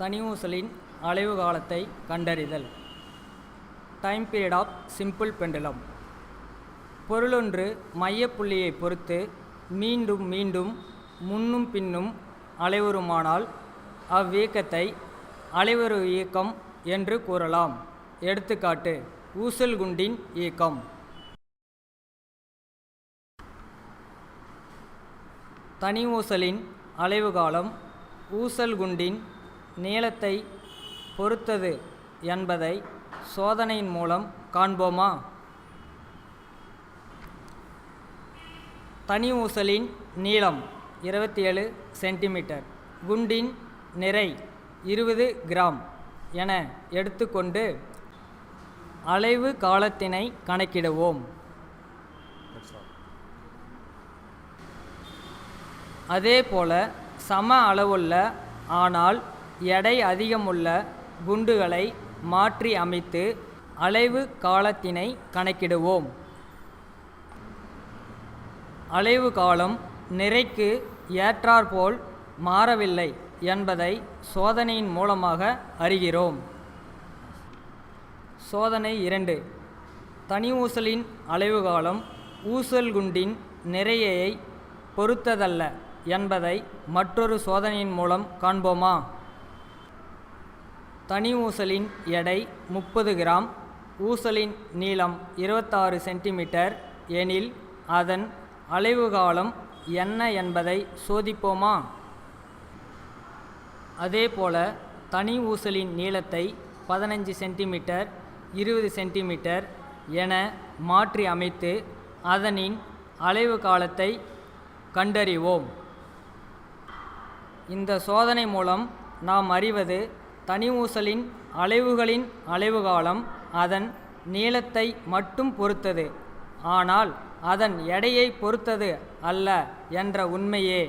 தனி ஊசலின் அலைவு காலத்தை கண்டறிதல். Time period of simple pendulum. பொருளொன்று மையப்புள்ளியை பொறுத்து மீண்டும் மீண்டும் முன்னும் பின்னும் அலைவுறுமானால் அவ்வியக்கத்தை அலைவுறு இயக்கம் என்று கூறலாம். எடுத்துக்காட்டு: ஊசல் குண்டின் இயக்கம். தனி ஊசலின் அலைவு காலம் ஊசல் குண்டின் நீளத்தை பொறுத்தது என்பதை சோதனையின் மூலம் காண்போமா? தனி ஊசலின் நீளம் 27 சென்டிமீட்டர், குண்டின் நிறை 20 கிராம் என எடுத்துக்கொண்டு அலைவு காலத்தினை கணக்கிடுவோம். அதேபோல சம அளவுள்ள ஆனால் எடை அதிகமுள்ள குண்டுகளை மாற்றி அமைத்து அலைவு காலத்தினை கணக்கிடுவோம். அலைவு காலம் நிறைக்கு ஏற்றாற்போல் மாறவில்லை என்பதை சோதனையின் மூலமாக அறிகிறோம். சோதனை 2. தனி ஊசலின் அலைவு காலம் ஊசல் குண்டின் நிறையை பொறுத்ததல்ல என்பதை மற்றொரு சோதனையின் மூலம் காண்போமா? தனி ஊசலின் எடை 30 கிராம், ஊசலின் நீளம் 26 சென்டிமீட்டர் எனில் அதன் அலைவு காலம் என்ன என்பதை சோதிப்போமா? அதேபோல தனி ஊசலின் நீளத்தை 15 சென்டிமீட்டர், 20 சென்டிமீட்டர் என மாற்றி அமைத்து அதனின் அலைவு காலத்தை கண்டறிவோம். இந்த சோதனை மூலம் நாம் அறிவது தனி ஊசலின் அலைவுகளின் அலைவு காலம் அதன் நீளத்தை மட்டும் பொறுத்தது, ஆனால் அதன் எடையை பொறுத்தது அல்ல என்ற உண்மையே.